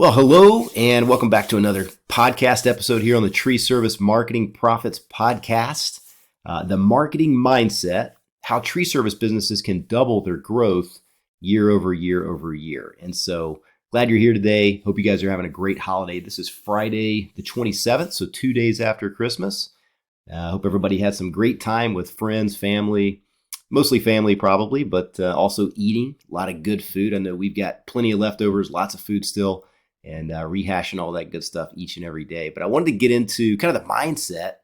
Well, hello, and welcome back to another podcast episode here on the Tree Service Marketing Profits Podcast. The marketing mindset, how tree service businesses can double their growth year over year over year. And so glad you're here today. Hope you guys are having a great holiday. This is Friday the 27th, so 2 days after Christmas. Hope everybody had some great time with friends, family, mostly family probably, but also eating a lot of good food. I know we've got plenty of leftovers, lots of food still, and rehashing all that good stuff each and every day. But I wanted to get into kind of the mindset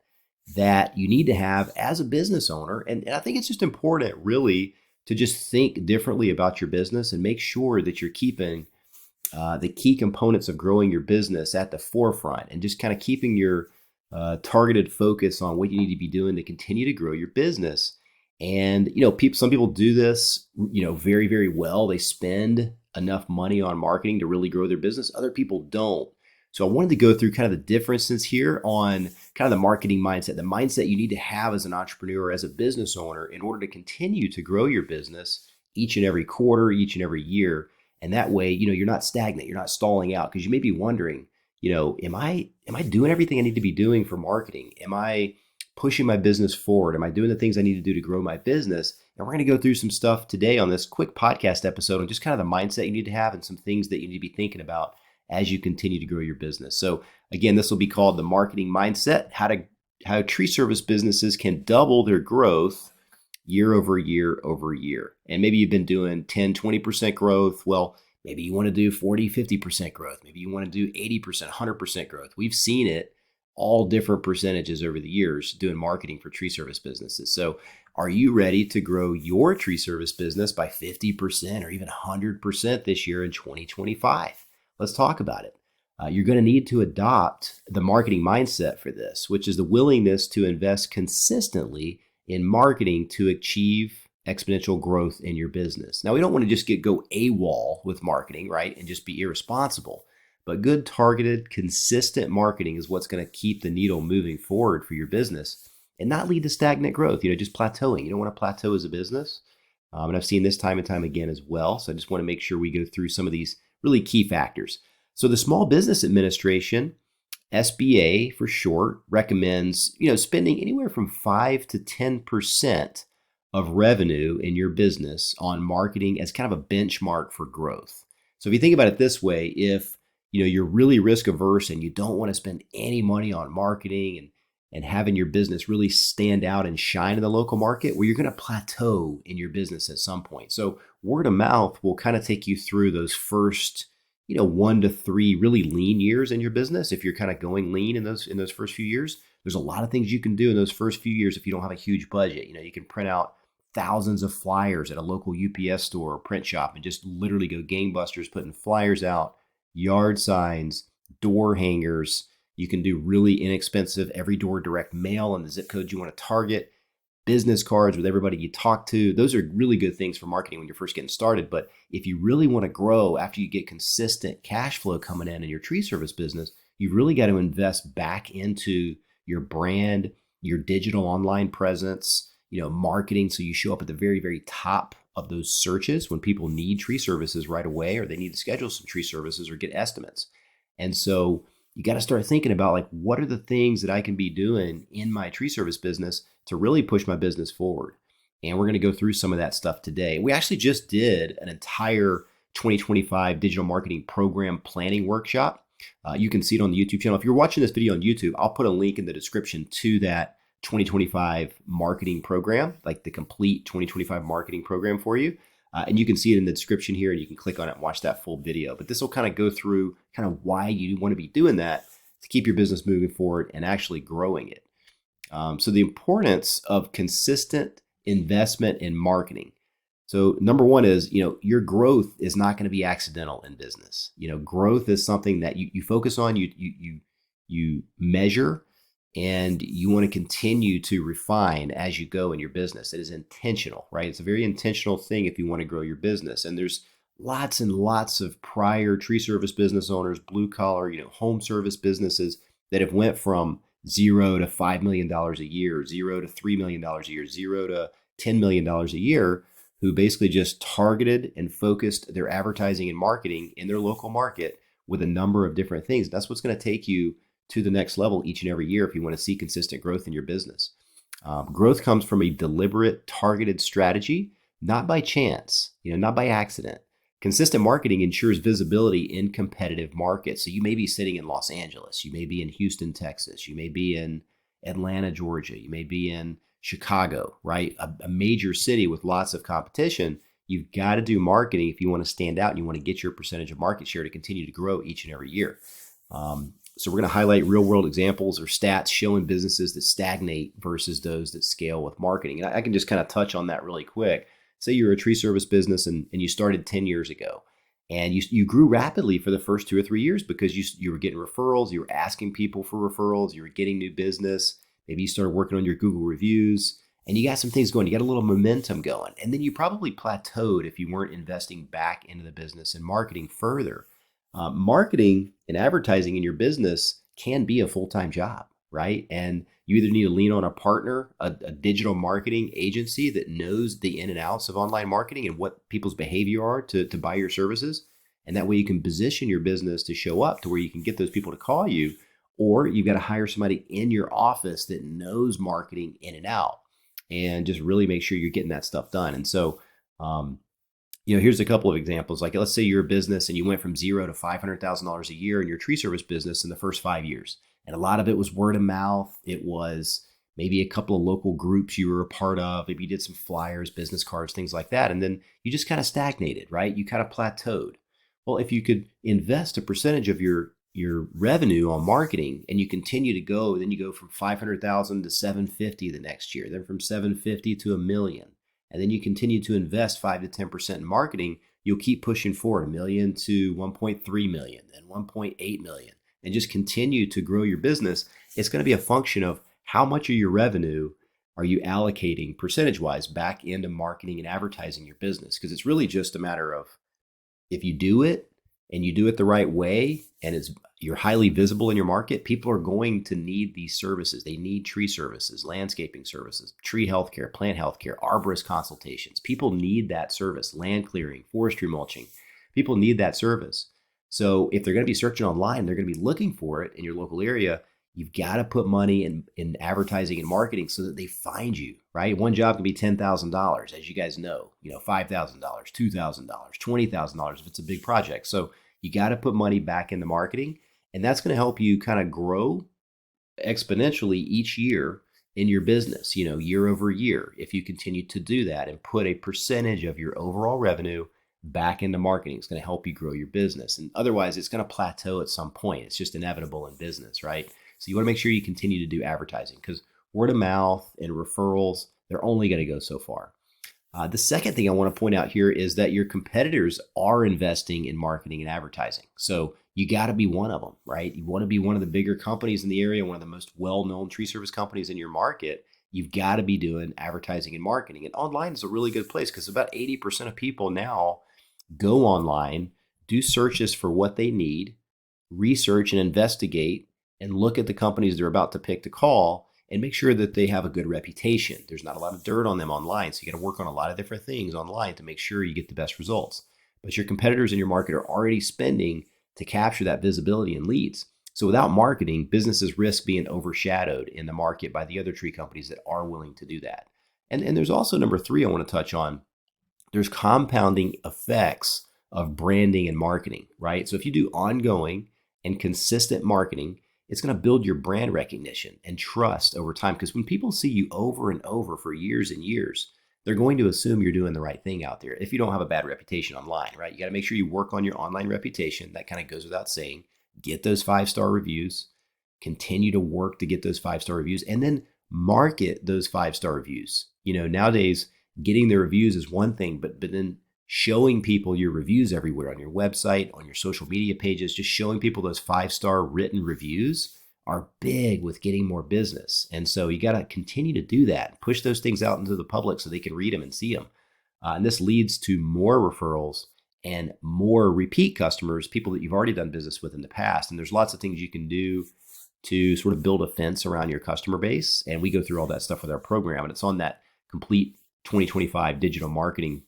that you need to have as a business owner. And I think it's just important really to just think differently about your business and make sure that you're keeping the key components of growing your business at the forefront and just kind of keeping your targeted focus on what you need to be doing to continue to grow your business. And, some people do this, very, very well. They spend enough money on marketing to really grow their business. Other people don't. So I wanted to go through kind of the differences here on kind of the marketing mindset, the mindset you need to have as an entrepreneur, as a business owner in order to continue to grow your business each and every quarter, each and every year. And that way, you're not stagnant, you're not stalling out, because you may be wondering, am I doing everything I need to be doing for marketing? Am I pushing my business forward? Am I doing the things I need to do to grow my business? And we're going to go through some stuff today on this quick podcast episode on just kind of the mindset you need to have and some things that you need to be thinking about as you continue to grow your business. So again, this will be called the marketing mindset, how tree service businesses can double their growth year over year over year. And maybe you've been doing 10, 20% growth. Well, maybe you want to do 40, 50% growth. Maybe you want to do 80%, 100% growth. We've seen it all different percentages over the years doing marketing for tree service businesses. So are you ready to grow your tree service business by 50% or even 100% this year in 2025? Let's talk about it. You're going to need to adopt the marketing mindset for this, which is the willingness to invest consistently in marketing to achieve exponential growth in your business. Now, we don't want to just go AWOL with marketing, right? And just be irresponsible. But good targeted, consistent marketing is what's going to keep the needle moving forward for your business and not lead to stagnant growth, just plateauing. You don't want to plateau as a business. And I've seen this time and time again as well. So I just want to make sure we go through some of these really key factors. So the Small Business Administration, SBA for short, recommends, spending anywhere from 5 to 10% of revenue in your business on marketing as kind of a benchmark for growth. So if you think about it this way, if you're really risk averse and you don't want to spend any money on marketing and having your business really stand out and shine in the local market, well, you're going to plateau in your business at some point. So word of mouth will kind of take you through those first, 1 to 3 really lean years in your business. If you're kind of going lean in those first few years, there's a lot of things you can do in those first few years if you don't have a huge budget. You can print out thousands of flyers at a local UPS store or print shop and just literally go gangbusters putting flyers out, yard signs, door hangers. You can do really inexpensive every door direct mail in the zip codes you want to target, business cards with everybody you talk to. Those are really good things for marketing when you're first getting started. But if you really want to grow after you get consistent cash flow coming in your tree service business, you've really got to invest back into your brand, your digital online presence, marketing. So you show up at the very, very top of those searches when people need tree services right away, or they need to schedule some tree services or get estimates. And so you got to start thinking about what are the things that I can be doing in my tree service business to really push my business forward. And we're going to go through some of that stuff today. We actually just did an entire 2025 digital marketing program planning workshop. You can see it on the YouTube channel. If you're watching this video on YouTube, I'll put a link in the description to that 2025 marketing program, like the complete 2025 marketing program for you. And you can see it in the description here, and you can click on it and watch that full video. But this will kind of go through kind of why you want to be doing that to keep your business moving forward and actually growing it. So the importance of consistent investment in marketing. So number one is, your growth is not going to be accidental in business. Growth is something that you focus on, you measure, and you want to continue to refine as you go in your business. It is intentional, right? It's a very intentional thing if you want to grow your business. And there's lots and lots of prior tree service business owners, blue collar, home service businesses that have went from $0 to $5 million a year, $0 to $3 million a year, $0 to $10 million a year, who basically just targeted and focused their advertising and marketing in their local market with a number of different things. That's what's going to take you to the next level each and every year if you want to see consistent growth in your business. Growth comes from a deliberate, targeted strategy, not by chance, not by accident. Consistent marketing ensures visibility in competitive markets. So you may be sitting in Los Angeles, you may be in Houston, Texas, you may be in Atlanta, Georgia, you may be in Chicago, right? A major city with lots of competition. You've got to do marketing if you want to stand out and you want to get your percentage of market share to continue to grow each and every year. So we're going to highlight real world examples or stats showing businesses that stagnate versus those that scale with marketing. And I can just kind of touch on that really quick. Say you're a tree service business and you started 10 years ago and you grew rapidly for the first 2 or 3 years because you were getting referrals, you were asking people for referrals, you were getting new business. Maybe you started working on your Google reviews and you got some things going, you got a little momentum going. And then you probably plateaued if you weren't investing back into the business and marketing further. Marketing and advertising in your business can be a full-time job, right? And you either need to lean on a partner, a digital marketing agency that knows the in and outs of online marketing and what people's behavior are to buy your services. And that way you can position your business to show up to where you can get those people to call you, or you've got to hire somebody in your office that knows marketing in and out and just really make sure you're getting that stuff done. And so, here's a couple of examples. Like, let's say you're a business and you went from $0 to $500,000 a year in your tree service business in the first 5 years. And a lot of it was word of mouth. It was maybe a couple of local groups you were a part of. Maybe you did some flyers, business cards, things like that. And then you just kind of stagnated, right? You kind of plateaued. Well, if you could invest a percentage of your revenue on marketing and you continue to go, then you go from 500,000 to 750 the next year, then from 750 to $1 million. And then you continue to invest 5 to 10% in marketing, you'll keep pushing forward $1 million to 1.3 million, then 1.8 million, and just continue to grow your business. It's going to be a function of how much of your revenue are you allocating percentage-wise back into marketing and advertising your business. Because it's really just a matter of if you do it and you do it the right way and you're highly visible in your market, people are going to need these services. They need tree services, landscaping services, tree healthcare, plant healthcare, arborist consultations. People need that service, land clearing, forestry mulching. People need that service. So if they're going to be searching online, they're going to be looking for it in your local area. You've got to put money in advertising and marketing so that they find you, right? One job can be $10,000, as you guys know, $5,000, $2,000, $20,000 if it's a big project. So you got to put money back into marketing, and that's going to help you kind of grow exponentially each year in your business, year over year. If you continue to do that and put a percentage of your overall revenue back into marketing, it's going to help you grow your business. And otherwise, it's going to plateau at some point. It's just inevitable in business, right? So you want to make sure you continue to do advertising because word of mouth and referrals, they're only going to go so far. The second thing I want to point out here is that your competitors are investing in marketing and advertising. So you got to be one of them, right? You want to be one of the bigger companies in the area, one of the most well-known tree service companies in your market. You've got to be doing advertising and marketing. And online is a really good place because about 80% of people now go online, do searches for what they need, research and investigate, and look at the companies they're about to pick to call and make sure that they have a good reputation. There's not a lot of dirt on them online, so you got to work on a lot of different things online to make sure you get the best results. But your competitors in your market are already spending to capture that visibility and leads. So without marketing, businesses risk being overshadowed in the market by the other tree companies that are willing to do that. And there's also number 3 I want to touch on. There's compounding effects of branding and marketing, right? So if you do ongoing and consistent marketing, it's going to build your brand recognition and trust over time. Because when people see you over and over for years and years, they're going to assume you're doing the right thing out there if you don't have a bad reputation online, right? You got to make sure you work on your online reputation. That kind of goes without saying. Get those 5-star reviews, continue to work to get those 5-star reviews, and then market those 5-star reviews. Nowadays, getting the reviews is one thing, but then showing people your reviews everywhere on your website, on your social media pages, just showing people those 5-star written reviews are big with getting more business. And so you got to continue to do that, push those things out into the public so they can read them and see them. And this leads to more referrals and more repeat customers, people that you've already done business with in the past. And there's lots of things you can do to sort of build a fence around your customer base. And we go through all that stuff with our program. And it's on that complete 2025 digital marketing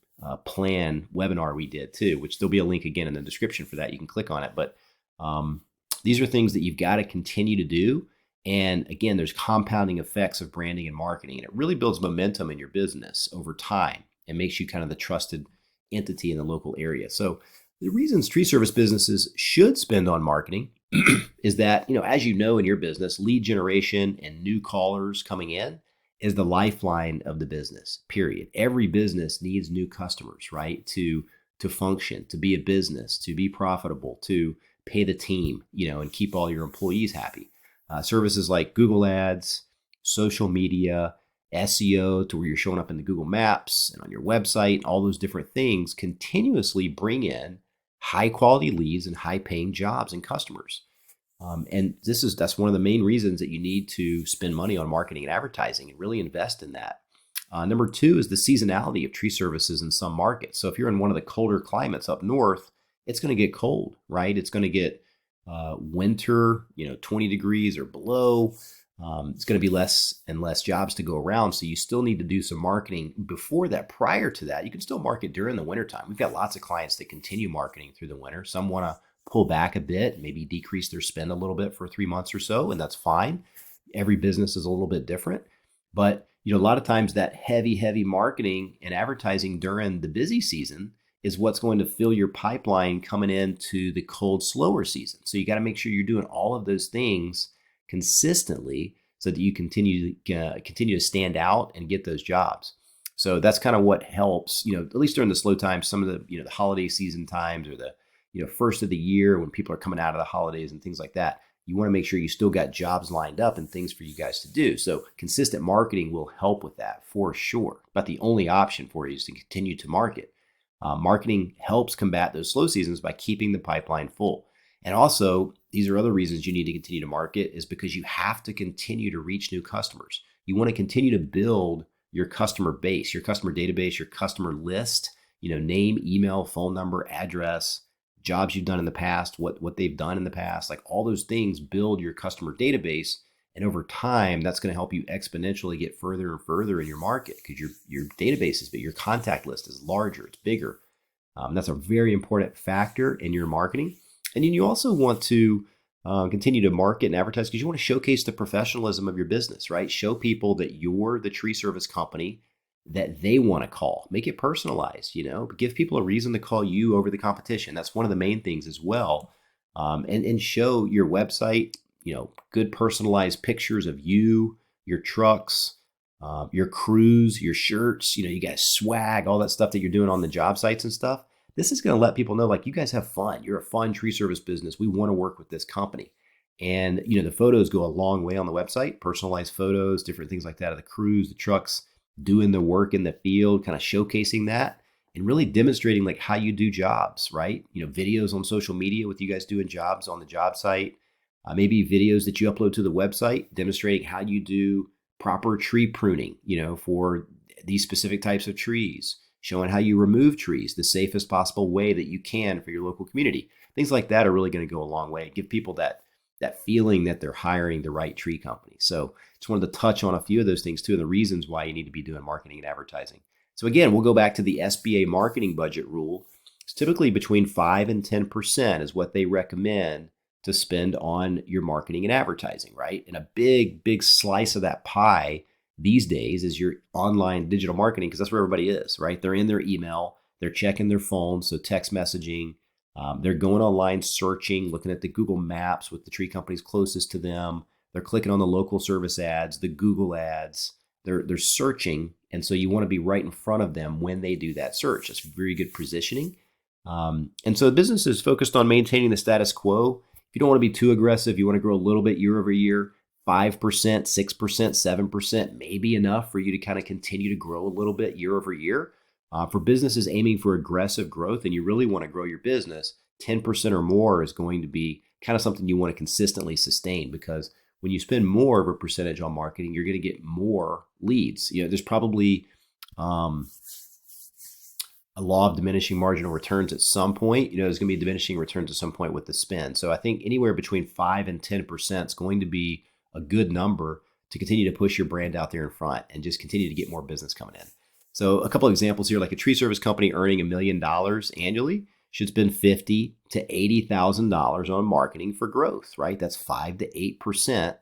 plan webinar we did too, which there'll be a link again in the description for that. You can click on it. But Um, these are things that you've got to continue to do. And again, there's compounding effects of branding and marketing, and it really builds momentum in your business over time and makes you kind of the trusted entity in the local area. So the reasons tree service businesses should spend on marketing is that, as you know in your business, lead generation and new callers coming in is the lifeline of the business, period. Every business needs new customers, right? To function, to be a business, to be profitable, to pay the team, and keep all your employees happy. Services like Google Ads, social media, SEO, to where you're showing up in the Google Maps and on your website, all those different things continuously bring in high quality leads and high paying jobs and customers. And that's one of the main reasons that you need to spend money on marketing and advertising and really invest in that. Number two is the seasonality of tree services in some markets. So if you're in one of the colder climates up north, it's going to get cold, right? It's going to get winter, 20 degrees or below. It's going to be less and less jobs to go around. So you still need to do some marketing before that. Prior to that, you can still market during the wintertime. We've got lots of clients that continue marketing through the winter. Some want to pull back a bit, maybe decrease their spend a little bit for 3 months or so, and that's fine. Every business is a little bit different. But a lot of times that heavy marketing and advertising during the busy season is what's going to fill your pipeline coming into the cold, slower season. So you got to make sure you're doing all of those things consistently so that you continue to stand out and get those jobs. So that's kind of what helps, at least during the slow times, some of the, the holiday season times or the, first of the year when people are coming out of the holidays and things like that. You want to make sure you still got jobs lined up and things for you guys to do. So consistent marketing will help with that for sure. But the only option for you is to continue to market. Marketing helps combat those slow seasons by keeping the pipeline full. And also, these are other reasons you need to continue to market is because you have to continue to reach new customers. You want to continue to build your customer base, your customer database, your customer list, name, email, phone number, address, jobs you've done in the past, what they've done in the past, like all those things build your customer database. And over time, that's going to help you exponentially get further and further in your market because your database is big, your contact list is larger, it's bigger. That's a very important factor in your marketing. And then you also want to continue to market and advertise because you want to showcase the professionalism of your business, right? Show people that you're the tree service company that they want to call. Make it personalized, give people a reason to call you over the competition. That's one of the main things as well. And show your website, good personalized pictures of you, your trucks, your crews, your shirts, you guys swag, all that stuff that you're doing on the job sites and stuff. This is going to let people know, like, you guys have fun. You're a fun tree service business. We want to work with this company. And, the photos go a long way on the website, personalized photos, different things like that of the crews, the trucks, doing the work in the field, kind of showcasing that and really demonstrating like how you do jobs, right? Videos on social media with you guys doing jobs on the job site, maybe videos that you upload to the website demonstrating how you do proper tree pruning, for these specific types of trees, showing how you remove trees the safest possible way that you can for your local community. Things like that are really going to go a long way. Give people that feeling that they're hiring the right tree company. So just wanted to touch on a few of those things too, and the reasons why you need to be doing marketing and advertising. So again, we'll go back to the SBA marketing budget rule. It's typically between 5 and 10% is what they recommend to spend on your marketing and advertising, right? And a big slice of that pie these days is your online digital marketing because that's where everybody is, right? They're in their email, they're checking their phone, so text messaging. They're going online, searching, looking at the Google Maps with the tree companies closest to them. They're clicking on the local service ads, the Google ads. They're searching, and so you want to be right in front of them when they do that search. That's very good positioning. And so the business is focused on maintaining the status quo. If you don't want to be too aggressive, you want to grow a little bit year over year, 5%, 6%, 7% may be enough for you to kind of continue to grow a little bit year over year. For businesses aiming for aggressive growth and you really want to grow your business, 10% or more is going to be kind of something you want to consistently sustain because when you spend more of a percentage on marketing, you're going to get more leads. There's probably a law of diminishing marginal returns at some point. There's going to be diminishing returns at some point with the spend. So I think anywhere between 5 and 10% is going to be a good number to continue to push your brand out there in front and just continue to get more business coming in. So a couple of examples here, like a tree service company earning $1 million annually, should spend $50,000 to $80,000 on marketing for growth, right? That's 5 to 8%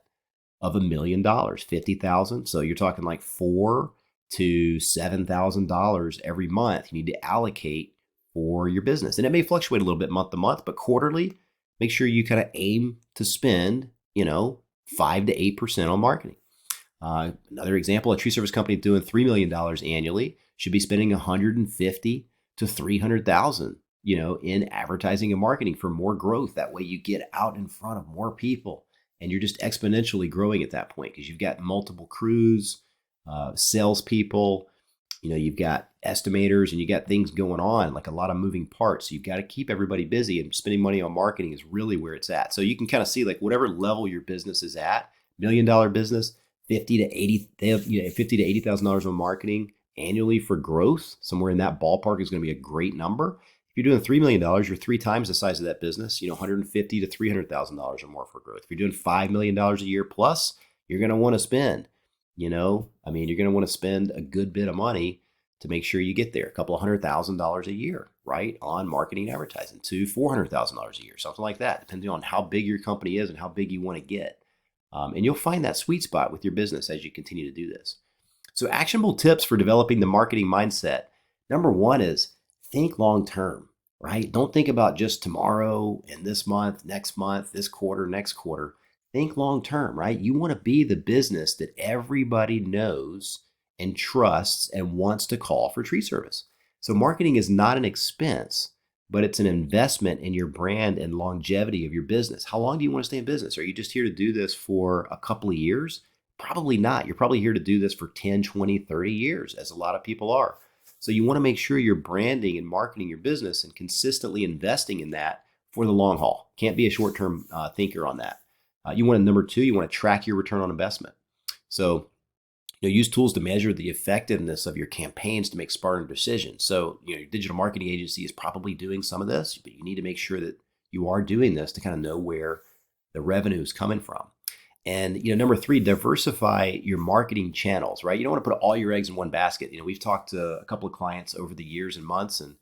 of $1 million, 50,000. So you're talking like $4,000 to $7,000 every month you need to allocate for your business. And it may fluctuate a little bit month to month, but quarterly, make sure you kind of aim to spend, 5 to 8% on marketing. Another example, a tree service company doing $3 million annually should be spending $150,000 to $300,000, in advertising and marketing for more growth. That way you get out in front of more people and you're just exponentially growing at that point because you've got multiple crews, salespeople, you've got estimators and you got things going on, like a lot of moving parts. So you've got to keep everybody busy, and spending money on marketing is really where it's at. So you can kind of see like whatever level your business is at, $1 million business, $50,000 to $80,000 on marketing annually for growth. Somewhere in that ballpark is going to be a great number. If you're doing $3 million, you're 3 times the size of that business, $150,000 to $300,000 or more for growth. If you're doing $5 million a year plus, you're going to want to spend, you're going to want to spend a good bit of money to make sure you get there. A couple of $100,000 a year, right? On marketing and advertising to $400,000 a year, something like that, depending on how big your company is and how big you want to get. And you'll find that sweet spot with your business as you continue to do this. So actionable tips for developing the marketing mindset. Number one is think long-term, right? Don't think about just tomorrow and this month, this quarter, next quarter. Think long-term, right? You want to be the business that everybody knows and trusts and wants to call for tree service. So marketing is not an expense, but it's an investment in your brand and longevity of your business. How long do you want to stay in business? Are you just here to do this for a couple of years? Probably not. You're probably here to do this for 10, 20, 30 years, as a lot of people are. So you want to make sure you're branding and marketing your business and consistently investing in that for the long haul. Can't be a short-term thinker on that. Number two, you want to track your return on investment. So use tools to measure the effectiveness of your campaigns to make smarter decisions. So, your digital marketing agency is probably doing some of this, but you need to make sure that you are doing this to kind of know where the revenue is coming from. And, number three, diversify your marketing channels, right? You don't want to put all your eggs in one basket. We've talked to a couple of clients over the years and months, and,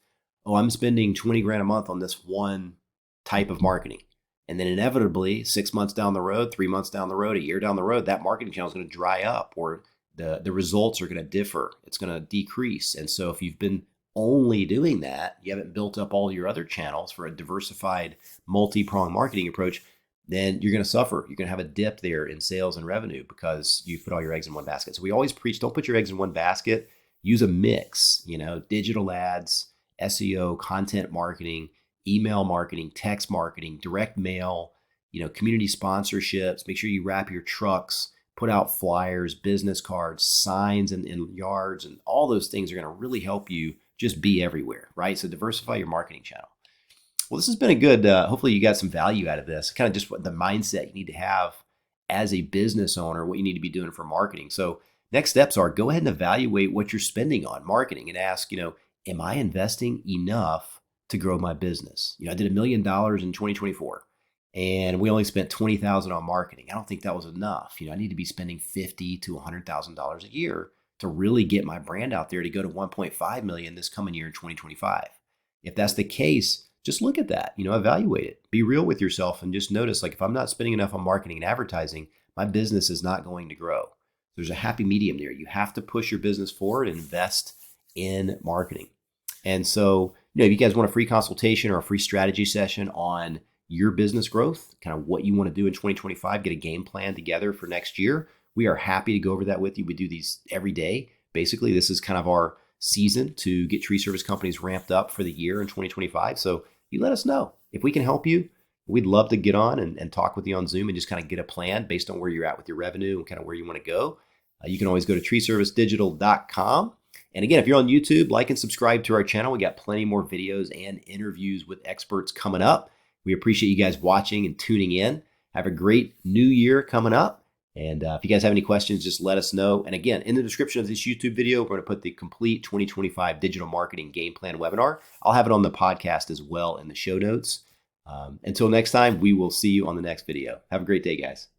I'm spending 20 grand a month on this one type of marketing. And then inevitably 6 months down the road, 3 months down the road, a year down the road, that marketing channel is going to dry up, or the results are going to differ. It's going to decrease. And so if you've been only doing that, you haven't built up all your other channels for a diversified multi-pronged marketing approach, then you're going to suffer. You're going to have a dip there in sales and revenue because you've put all your eggs in one basket. So we always preach, don't put your eggs in one basket. Use a mix, digital ads, SEO, content marketing, email marketing, text marketing, direct mail, community sponsorships. Make sure you wrap your trucks, put out flyers, business cards, signs in yards, and all those things are going to really help you just be everywhere, right? So diversify your marketing channel. Well, this has been a good, hopefully you got some value out of this, kind of just what the mindset you need to have as a business owner, what you need to be doing for marketing. So next steps are go ahead and evaluate what you're spending on marketing and ask, am I investing enough to grow my business? I did $1 million in 2024. And we only spent $20,000 on marketing. I don't think that was enough. I need to be spending $50,000 to $100,000 a year to really get my brand out there to go to 1.5 million this coming year in 2025. If that's the case, just look at that, evaluate it, be real with yourself, and just notice, like, if I'm not spending enough on marketing and advertising, my business is not going to grow. There's a happy medium there. You have to push your business forward and invest in marketing. And so, if you guys want a free consultation or a free strategy session on your business growth, kind of what you want to do in 2025, get a game plan together for next year, we are happy to go over that with you. We do these every day. Basically, this is kind of our season to get tree service companies ramped up for the year in 2025. So you let us know. If we can help you, we'd love to get on and talk with you on Zoom and just kind of get a plan based on where you're at with your revenue and kind of where you want to go. You can always go to treeservicedigital.com. And again, if you're on YouTube, like and subscribe to our channel. We got plenty more videos and interviews with experts coming up. We appreciate you guys watching and tuning in. Have a great new year coming up. And if you guys have any questions, just let us know. And again, in the description of this YouTube video, we're going to put the complete 2025 digital marketing game plan webinar. I'll have it on the podcast as well in the show notes. Until next time, we will see you on the next video. Have a great day, guys.